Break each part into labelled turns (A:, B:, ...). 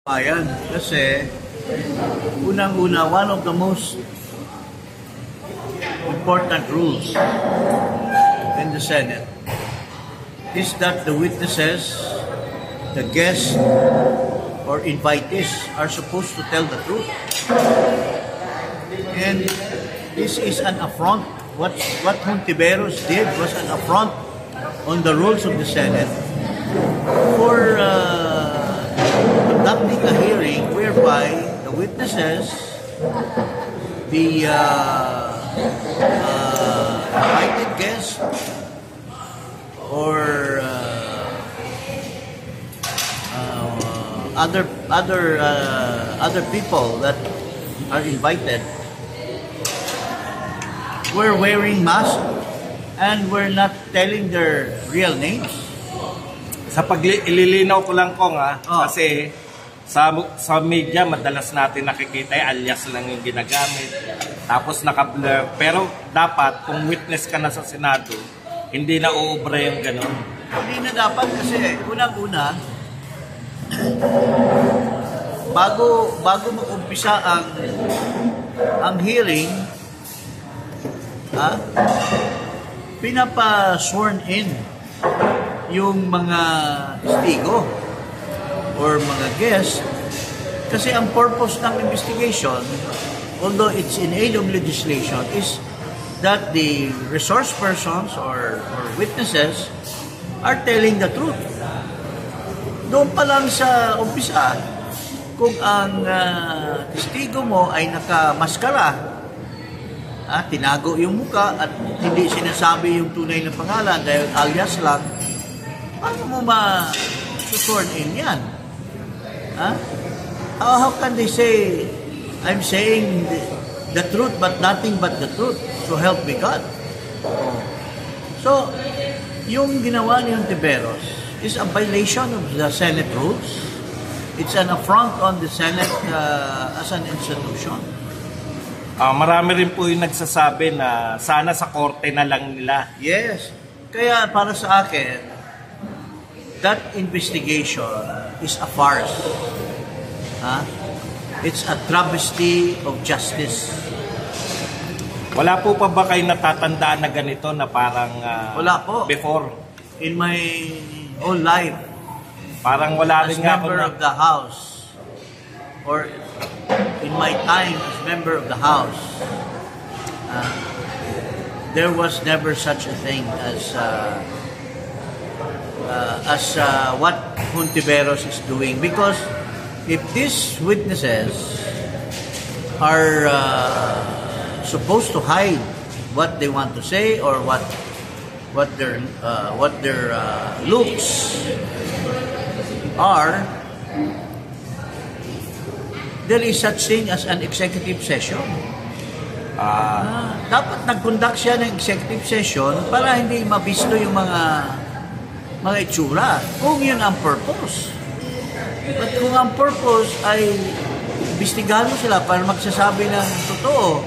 A: Ayan, kasi unang-una, one of the most important rules in the Senate is that the witnesses, the guests, or invitees are supposed to tell the truth. And this is an affront. What Hontiveros did was an affront on the rules of the Senate for conducting a hearing whereby the witnesses, the invited guests, or other people that are invited were wearing masks and were not telling their real names.
B: Sa ililinaw ko lang kong kasi sa media madalas natin nakikita alias lang yung ginagamit tapos naka-blur, pero dapat kung witness ka na sa Senado hindi na uubra yung ganun.
A: Hindi na dapat kasi unang-una bago mag-umpisa ang hearing, pinapa-sworn in yung mga testigo or mga guests, kasi ang purpose ng investigation, although it's in aid of legislation, is that the resource persons or witnesses are telling the truth. Doon pa lang sa umpisa, kung ang testigo mo ay nakamaskara, tinago yung muka at hindi sinasabi yung tunay na pangalan dahil alias lang, paano mo ma-sworn in yan? How can they say, I'm saying the truth but nothing but the truth, so help me God? So, yung ginawa ni Hontiveros is a violation of the Senate rules. It's an affront on the Senate as an institution.
B: Marami rin po yung nagsasabi na sana sa korte na lang nila.
A: Yes. Kaya para sa akin, that investigation is a farce. It's a travesty of justice.
B: Wala po pa ba kayo natatandaan na ganito na parang
A: wala po.
B: Before?
A: In my whole life,
B: parang wala rin nga
A: member of the House, or in my time as member of the House, there was never such a thing as what Hontiveros is doing. Because if these witnesses are supposed to hide what they want to say or what their looks are, there is such thing as an executive session. Dapat nag-conduct siya ng executive session para hindi mabisto yung mga itsura, kung yun ang purpose. But kung ang purpose ay imbestigahan mo sila para magsasabi ng totoo,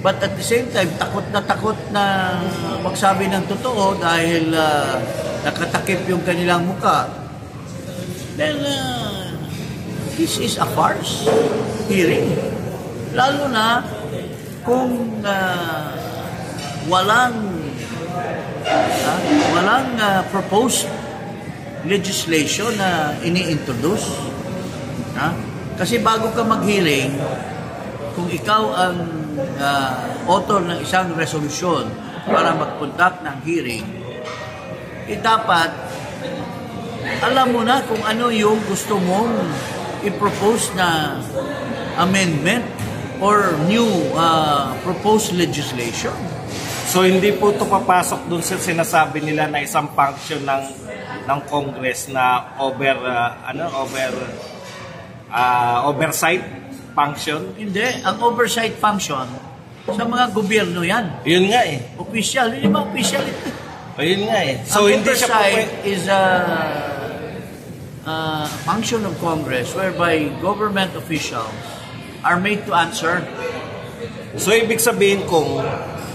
A: but at the same time, takot na magsabi ng totoo dahil nakatakip yung kanilang muka, then this is a farce hearing. Lalo na kung walang proposed legislation na ini-introduce. Kasi bago ka mag-hearing, kung ikaw ang author ng isang resolusyon para mag-conduct ng hearing, dapat alam mo na kung ano yung gusto mong i-propose na amendment or new proposed legislation.
B: So hindi po ito papasok dun sa sinasabi nila na isang function ng Congress na oversight function?
A: Hindi. Ang oversight function sa mga gobyerno yan.
B: Yun nga eh.
A: Official. Hindi ba official?
B: Yun nga eh. So
A: ang
B: hindi siya
A: oversight is a function of Congress whereby government officials are made to answer.
B: So ibig sabihin kung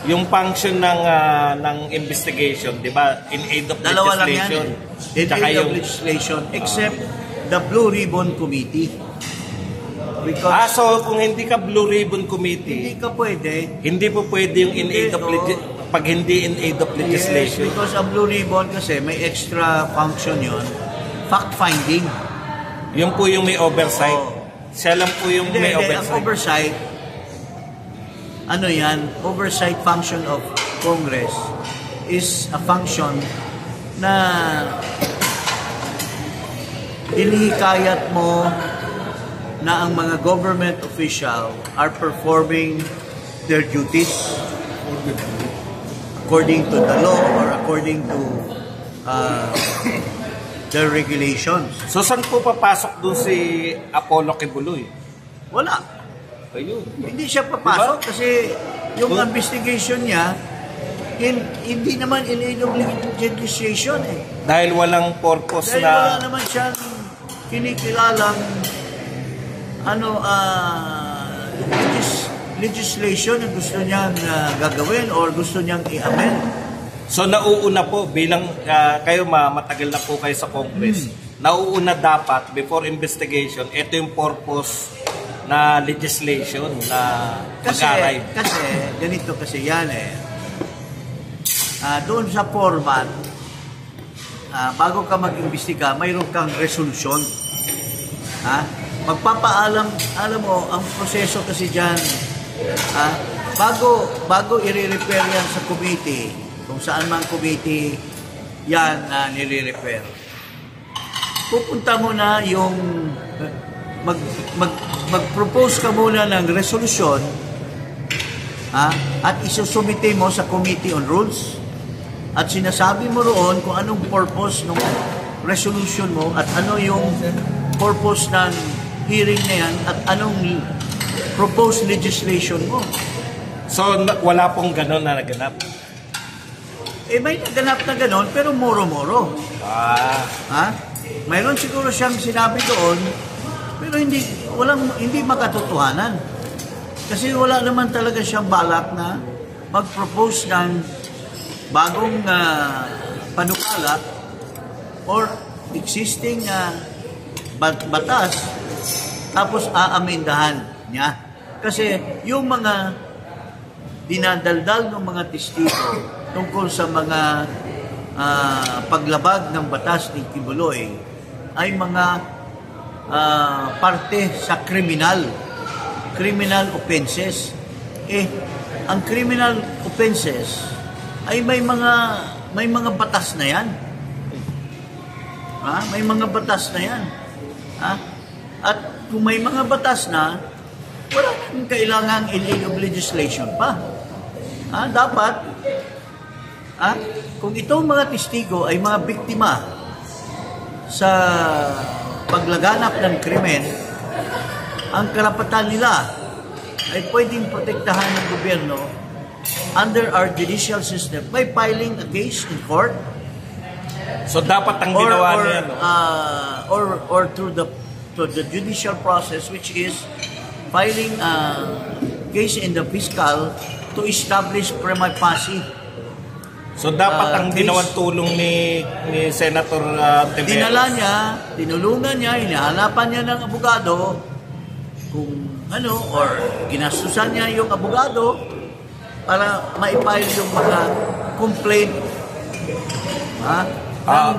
B: yung function ng investigation, di ba, in aid of
A: Dalawa
B: legislation.
A: Lang yan. In aid of legislation, except the Blue Ribbon Committee. Because
B: so kung hindi ka Blue Ribbon Committee,
A: hindi ka pwede.
B: Hindi po pwede yung in aid of pag hindi in aid of legislation.
A: Yes, because ang Blue Ribbon kasi may extra function yon, fact-finding.
B: Yung po yung may oversight. Siya lang po yung may oversight.
A: Ang oversight, ano yan, oversight function of Congress is a function na inihikayat mo na ang mga government official are performing their duties according to the law or according to their regulations.
B: So saan po papasok doon si Apollo Kibuloy?
A: Wala.
B: Ayun.
A: Hindi siya papasok kasi yung investigation niya hindi naman in aid of legislation eh.
B: Dahil walang purpose
A: Dahil
B: na...
A: wala naman siyang kinikilalang legislation na gusto niyang gagawin or gusto niyang i-amend.
B: So nauuna po bilang kayo matagal na po kayo sa Congress. Nauuna dapat before investigation, ito yung purpose na legislation na mag-arrive.
A: Kasi ganito kasi yan eh. Doon sa format, bago ka mag-imbestiga, mayroon kang resolution. Magpapaalam, alam mo, ang proseso kasi dyan, bago i-repair yan sa committee, kung saan mang committee yan nire-repair, pupunta mo na yung mag-propose ka muna ng resolution at isusumite mo sa Committee on Rules at sinasabi mo roon kung anong purpose ng resolution mo at ano yung purpose ng hearing na yan at anong proposed legislation mo.
B: So wala pong gano'n na naganap?
A: May naganap na gano'n pero moro-moro. Mayroon siguro siyang sinabi doon pero hindi makatotohanan. Kasi wala naman talaga siyang balak na mag-propose ng bagong panukala or existing batas tapos aamindahan niya. Kasi yung mga dinadaldal ng mga testigo tungkol sa mga paglabag ng batas ni Kibuloy ay mga parte sa criminal offenses. Ang criminal offenses ay may mga batas na yan. May mga batas na yan. At kung may mga batas na, wala nang kailangang in-aid of legislation pa. Dapat, kung itong mga testigo ay mga biktima sa paglaganap ng krimen, ang karapatan nila ay pwedeng protektahan ng gobyerno under our judicial system by filing a case in court.
B: So dapat ang ginawa niya,
A: or through the judicial process, which is filing a case in the fiscal to establish prima facie.
B: So dapat ang ginawang tulong ni Senator Tiberos.
A: Dinala niya, tinulungan niya, hinahanapan niya ng abogado kung or ginastusan niya yung abogado para ma-file yung mga complaint.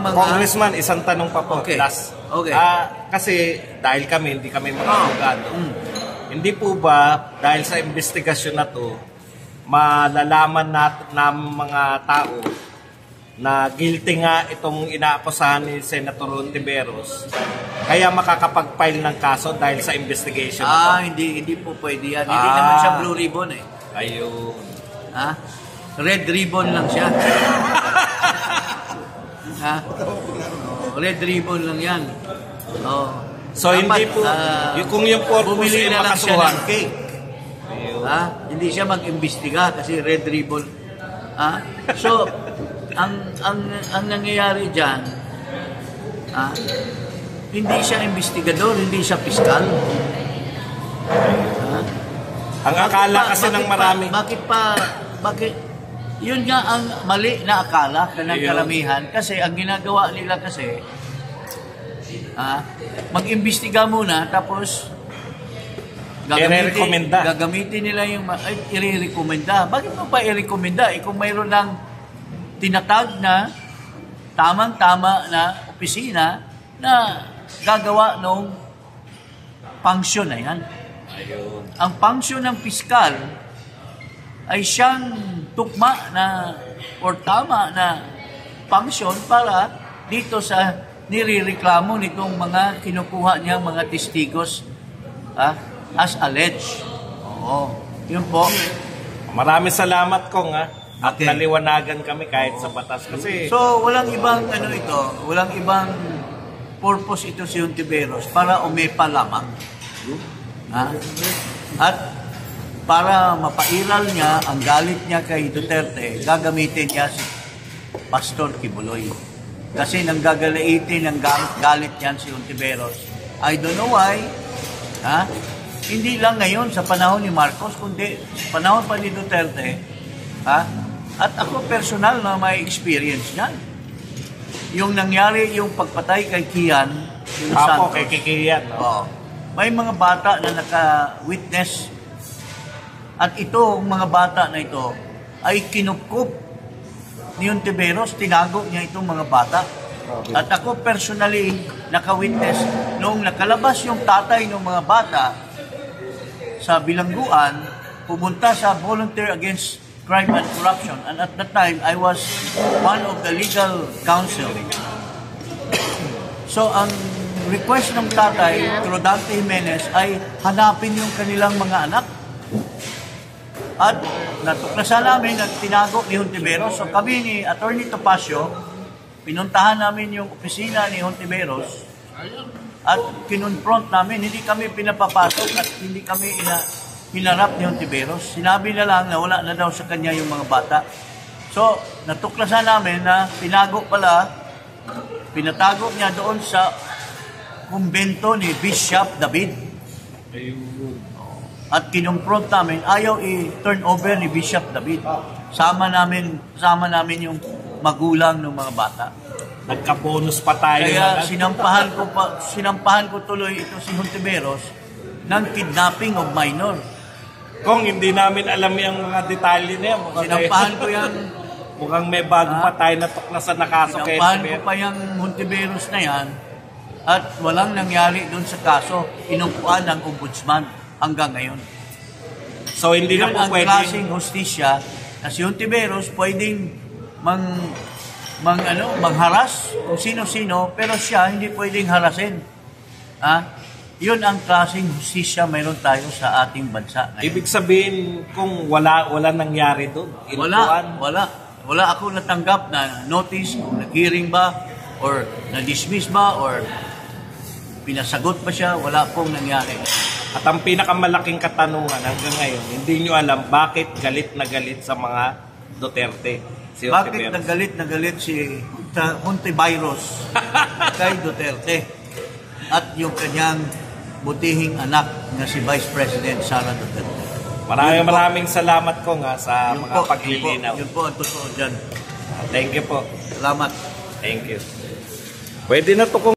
B: Congressman, isang tanong pa po.
A: Okay.
B: Last.
A: Okay.
B: Kasi dahil hindi kami mga abogado, hindi po ba dahil sa investigasyon na to, malalaman natin ng mga tao na guilty nga itong inaakusahan ni Senator Tiberos, kaya makakapag-file ng kaso dahil sa investigation na to?
A: Hindi po pwede yan. Hindi naman siya Blue Ribbon eh.
B: Ayun.
A: Red Ribbon lang siya. Red Ribbon lang yan.
B: So dapat, hindi po, kung yung purpose ay
A: na lang siya
B: makasuhan.
A: ng cake. Hindi siya mag-imbestiga kasi Red Ribbon. So, ang nangyayari dyan, hindi siya investigador, hindi siya piskal.
B: Ang akala kasi ng marami.
A: Bakit? Yun nga ang mali na akala ng karamihan kasi ang ginagawa nila kasi mag-imbestiga muna, tapos gagamitin nila yung i-rekomenda. Bakit mo pa i-rekomenda? Kung mayroon ng tinatag na tamang-tama na opisina na gagawa ng function na yan.
B: Ayun.
A: Ang function ng piskal ay siyang tukma na or tama na function para dito sa nirereklamo nitong mga kinukuha niya mga testigos as alleged. Oo. Yun po.
B: Maraming salamat kong at
A: Okay.
B: naliwanagan kami kahit sa batas kasi
A: So, walang ibang walang ibang purpose ito si Hontiveros para umepa lamang. At para mapairal niya ang galit niya kay Duterte, gagamitin niya si Pastor Kibuloy. Kasi nang gagalaitin ng galit niyan si Hontiveros. I don't know why. Hindi lang ngayon sa panahon ni Marcos, kundi sa panahon pa ni Duterte. At ako personal na may experience niyan. Yung nangyari, yung pagpatay kay Kian, yung
B: Apo,
A: Santos.
B: kay Kikiyan.
A: May mga bata na naka-witness. At ito, mga bata na ito, ay kinupkup ni Hontiveros, tinago niya itong mga bata. At ako personally, naka-witness, noong nakalabas yung tatay ng mga bata sa bilangguan, pumunta sa Volunteer Against Crime and Corruption. And at that time, I was one of the legal counsel. So, ang request ng tatay, Rodante Jimenez, ay hanapin yung kanilang mga anak. At natuklasan namin at tinago ni Hontiveros. So, kami ni Attorney Topacio, pinuntahan namin yung opisina ni Hontiveros at kinonfront namin. Hindi kami pinapapasok at hindi kami hinarap ni Hontiveros. Sinabi na lang na wala na daw sa kanya yung mga bata. So, natuklasan namin na pinatago niya doon sa kumbento ni Bishop David. At kinonfront namin, ayaw i-turn over ni Bishop David. Sama namin yung magulang ng mga bata.
B: Nagka-bonus pa tayo.
A: Kaya sinampahan ko tuloy ito si Hontiveros ng kidnapping of minor.
B: Kung hindi namin alam yung mga detalye na yan,
A: Sinampahan ko yan.
B: mukhang may bago pa tayo natuklasan na kaso kay
A: Sinampahan ko pa yung Hontiveros na yan at walang nangyari doon sa kaso. Inupuan ng ombudsman hanggang ngayon.
B: So hindi na
A: Yun
B: po
A: ang
B: pwedeng
A: klaseng hustisya na si Hontiveros pwedeng mangharas kung sino-sino, pero siya hindi pwedeng harasin. Yun ang klaseng hustisya mayroon tayo sa ating bansa ngayon.
B: ibig sabihin kung wala nangyari doon.
A: Wala ako natanggap na notice kung nag-hearing ba or na-dismiss ba or pinasagot ba siya, wala pong nangyari.
B: At ang pinakamalaking katanungan hanggang ngayon, hindi nyo alam bakit galit na galit sa mga Duterte. Si
A: Bakit na galit si Hontiveros kay Duterte at yung kanyang butihing anak na si Vice President Sara Duterte.
B: Maraming salamat ko sa mga paglilinaw.
A: Yun po ang totoo dyan.
B: Thank you po.
A: Salamat.
B: Thank you. Pwede na to kung